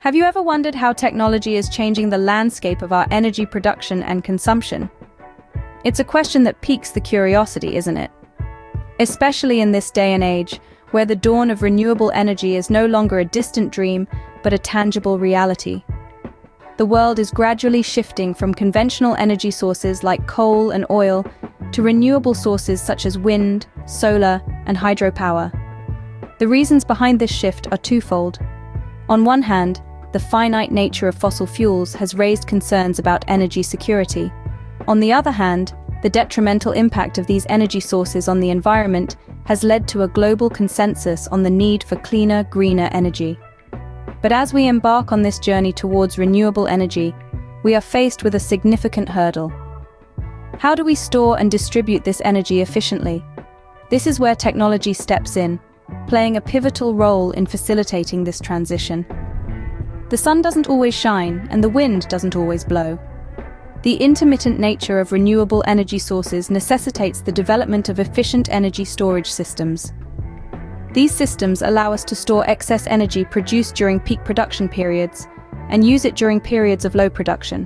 Have you ever wondered how technology is changing the landscape of our energy production and consumption? It's a question that piques the curiosity, isn't it? Especially in this day and age, where the dawn of renewable energy is no longer a distant dream, but a tangible reality. The world is gradually shifting from conventional energy sources like coal and oil to renewable sources such as wind, solar, and hydropower. The reasons behind this shift are twofold. On one hand, the finite nature of fossil fuels has raised concerns about energy security. On the other hand, the detrimental impact of these energy sources on the environment has led to a global consensus on the need for cleaner, greener energy. But as we embark on this journey towards renewable energy, we are faced with a significant hurdle. How do we store and distribute this energy efficiently? This is where technology steps in, playing a pivotal role in facilitating this transition. The sun doesn't always shine, and the wind doesn't always blow. The intermittent nature of renewable energy sources necessitates the development of efficient energy storage systems. These systems allow us to store excess energy produced during peak production periods and use it during periods of low production.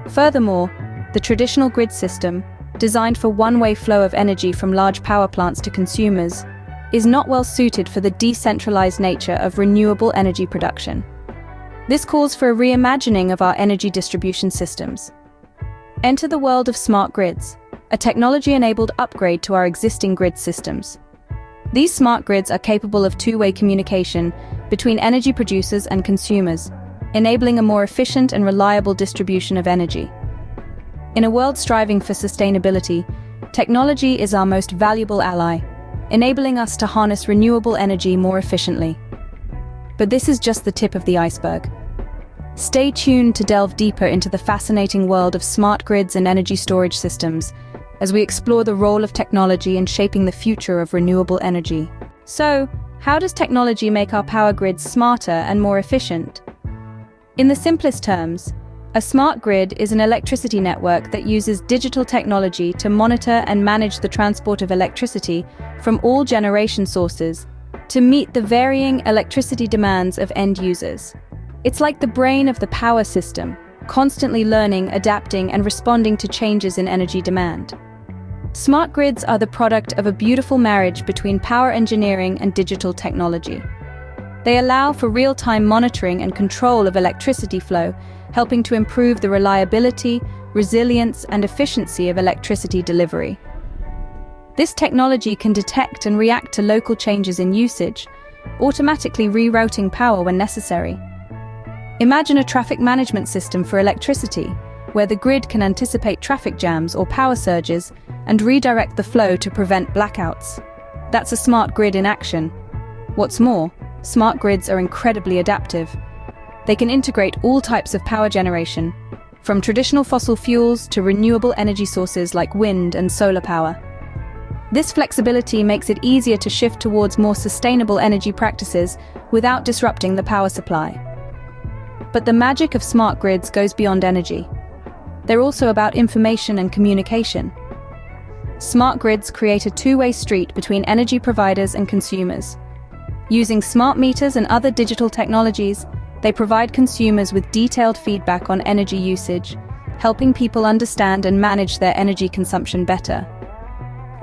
Furthermore, the traditional grid system, designed for one-way flow of energy from large power plants to consumers, is not well suited for the decentralized nature of renewable energy production. This calls for a reimagining of our energy distribution systems. Enter the world of smart grids, a technology-enabled upgrade to our existing grid systems. These smart grids are capable of two-way communication between energy producers and consumers, enabling a more efficient and reliable distribution of energy. In a world striving for sustainability, technology is our most valuable ally, enabling us to harness renewable energy more efficiently. But this is just the tip of the iceberg. Stay tuned to delve deeper into the fascinating world of smart grids and energy storage systems as we explore the role of technology in shaping the future of renewable energy. So, how does technology make our power grids smarter and more efficient? In the simplest terms, a smart grid is an electricity network that uses digital technology to monitor and manage the transport of electricity from all generation sources to meet the varying electricity demands of end users. It's like the brain of the power system, constantly learning, adapting, and responding to changes in energy demand. Smart grids are the product of a beautiful marriage between power engineering and digital technology. They allow for real-time monitoring and control of electricity flow, helping to improve the reliability, resilience, and efficiency of electricity delivery. This technology can detect and react to local changes in usage, automatically rerouting power when necessary. Imagine a traffic management system for electricity, where the grid can anticipate traffic jams or power surges and redirect the flow to prevent blackouts. That's a smart grid in action. What's more, smart grids are incredibly adaptive. They can integrate all types of power generation, from traditional fossil fuels to renewable energy sources like wind and solar power. This flexibility makes it easier to shift towards more sustainable energy practices without disrupting the power supply. But the magic of smart grids goes beyond energy. They're also about information and communication. Smart grids create a two-way street between energy providers and consumers. Using smart meters and other digital technologies, they provide consumers with detailed feedback on energy usage, helping people understand and manage their energy consumption better.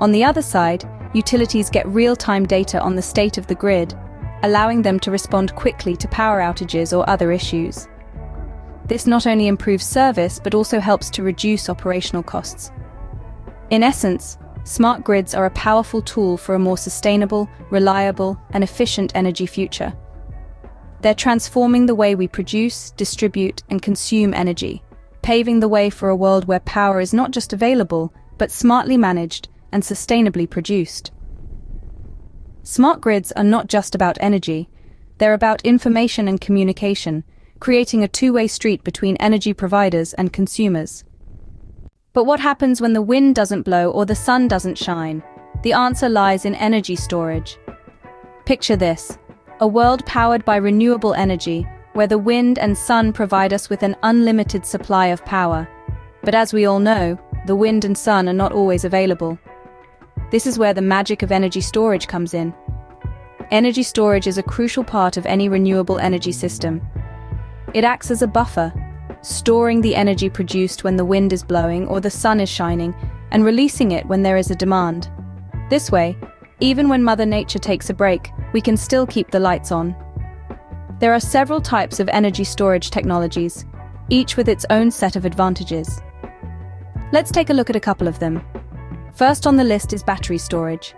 On the other side, utilities get real-time data on the state of the grid, allowing them to respond quickly to power outages or other issues. This not only improves service, but also helps to reduce operational costs. In essence, smart grids are a powerful tool for a more sustainable, reliable, and efficient energy future. They're transforming the way we produce, distribute, and consume energy, paving the way for a world where power is not just available, but smartly managed and sustainably produced. Smart grids are not just about energy, they're about information and communication, creating a two-way street between energy providers and consumers. But what happens when the wind doesn't blow or the sun doesn't shine? The answer lies in energy storage. Picture this: a world powered by renewable energy, where the wind and sun provide us with an unlimited supply of power. But as we all know, the wind and sun are not always available. This is where the magic of energy storage comes in. Energy storage is a crucial part of any renewable energy system. It acts as a buffer, storing the energy produced when the wind is blowing or the sun is shining, and releasing it when there is a demand. This way, even when Mother Nature takes a break, we can still keep the lights on. There are several types of energy storage technologies, each with its own set of advantages. Let's take a look at a couple of them. First on the list is battery storage.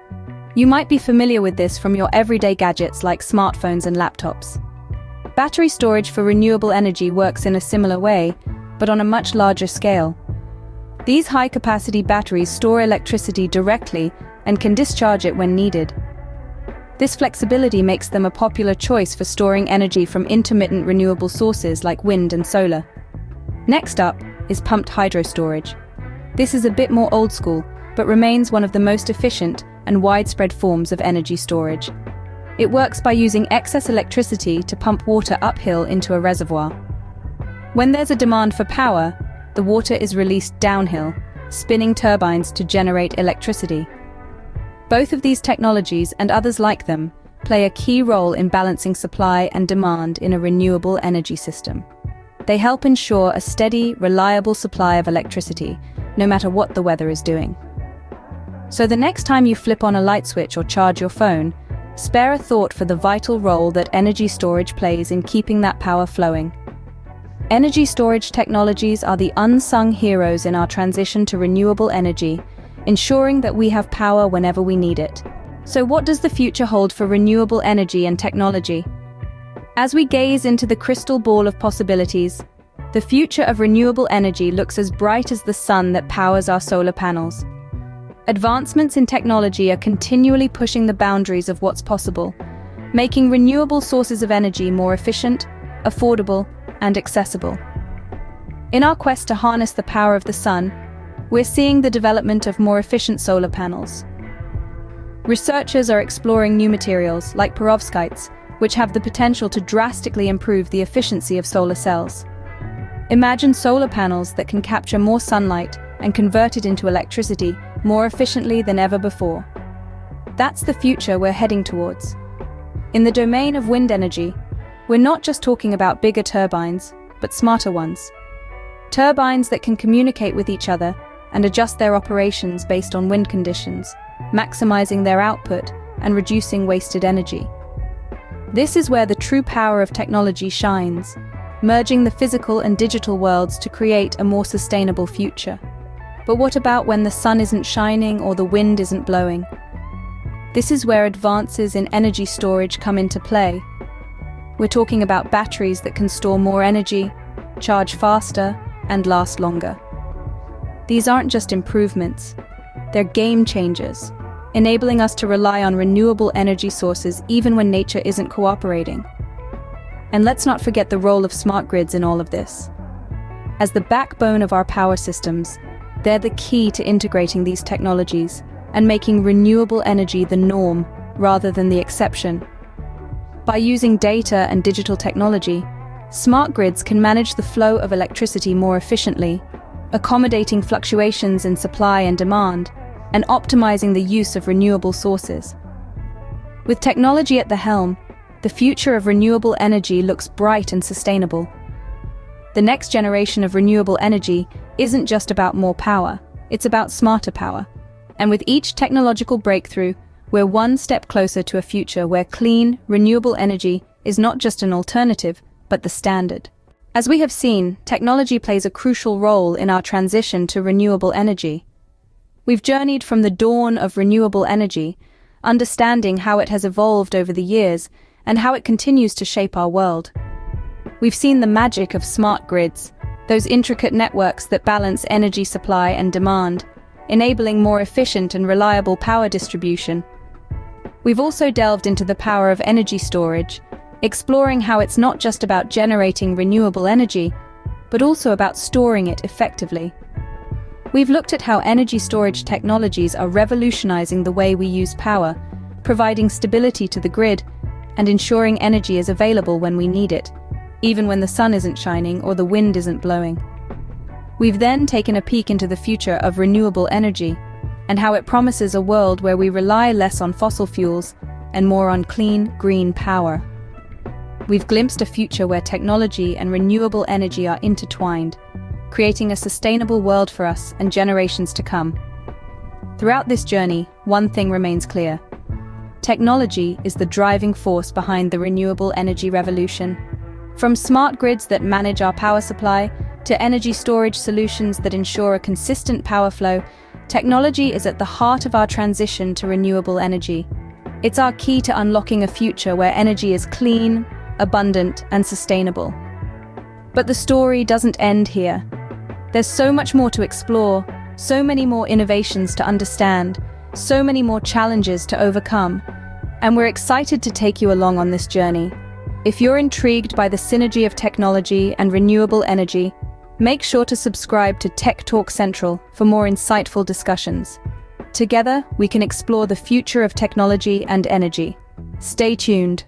You might be familiar with this from your everyday gadgets like smartphones and laptops. Battery storage for renewable energy works in a similar way, but on a much larger scale. These high-capacity batteries store electricity directly and can discharge it when needed. This flexibility makes them a popular choice for storing energy from intermittent renewable sources like wind and solar. Next up is pumped hydro storage. This is a bit more old school, but remains one of the most efficient and widespread forms of energy storage. It works by using excess electricity to pump water uphill into a reservoir. When there's a demand for power, the water is released downhill, spinning turbines to generate electricity. Both of these technologies and others like them play a key role in balancing supply and demand in a renewable energy system. They help ensure a steady, reliable supply of electricity, no matter what the weather is doing. So the next time you flip on a light switch or charge your phone, spare a thought for the vital role that energy storage plays in keeping that power flowing. Energy storage technologies are the unsung heroes in our transition to renewable energy, ensuring that we have power whenever we need it. So what does the future hold for renewable energy and technology? As we gaze into the crystal ball of possibilities, the future of renewable energy looks as bright as the sun that powers our solar panels. Advancements in technology are continually pushing the boundaries of what's possible, making renewable sources of energy more efficient, affordable, and accessible. In our quest to harness the power of the sun, we're seeing the development of more efficient solar panels. Researchers are exploring new materials, like perovskites, which have the potential to drastically improve the efficiency of solar cells. Imagine solar panels that can capture more sunlight and convert it into electricity more efficiently than ever before. That's the future we're heading towards. In the domain of wind energy, we're not just talking about bigger turbines, but smarter ones. Turbines that can communicate with each other and adjust their operations based on wind conditions, maximizing their output and reducing wasted energy. This is where the true power of technology shines, merging the physical and digital worlds to create a more sustainable future. But what about when the sun isn't shining or the wind isn't blowing? This is where advances in energy storage come into play. We're talking about batteries that can store more energy, charge faster, and last longer. These aren't just improvements, they're game changers, enabling us to rely on renewable energy sources even when nature isn't cooperating. And let's not forget the role of smart grids in all of this. As the backbone of our power systems, they're the key to integrating these technologies and making renewable energy the norm rather than the exception. By using data and digital technology, smart grids can manage the flow of electricity more efficiently, accommodating fluctuations in supply and demand, and optimizing the use of renewable sources. With technology at the helm, the future of renewable energy looks bright and sustainable. The next generation of renewable energy isn't just about more power, it's about smarter power. And with each technological breakthrough, we're one step closer to a future where clean, renewable energy is not just an alternative, but the standard. As we have seen, technology plays a crucial role in our transition to renewable energy. We've journeyed from the dawn of renewable energy, understanding how it has evolved over the years and how it continues to shape our world. We've seen the magic of smart grids, those intricate networks that balance energy supply and demand, enabling more efficient and reliable power distribution. We've also delved into the power of energy storage, exploring how it's not just about generating renewable energy, but also about storing it effectively. We've looked at how energy storage technologies are revolutionizing the way we use power, providing stability to the grid and ensuring energy is available when we need it, even when the sun isn't shining or the wind isn't blowing. We've then taken a peek into the future of renewable energy and how it promises a world where we rely less on fossil fuels and more on clean, green power. we've glimpsed a future where technology and renewable energy are intertwined, creating a sustainable world for us and generations to come. Throughout this journey, one thing remains clear. Technology is the driving force behind the renewable energy revolution. From smart grids that manage our power supply to energy storage solutions that ensure a consistent power flow, technology is at the heart of our transition to renewable energy. It's our key to unlocking a future where energy is clean, abundant, and sustainable. But the story doesn't end here. There's so much more to explore, so many more innovations to understand, so many more challenges to overcome, and we're excited to take you along on this journey. If you're intrigued by the synergy of technology and renewable energy, make sure to subscribe to TechTalkCentral for more insightful discussions. Together, we can explore the future of technology and energy. Stay tuned.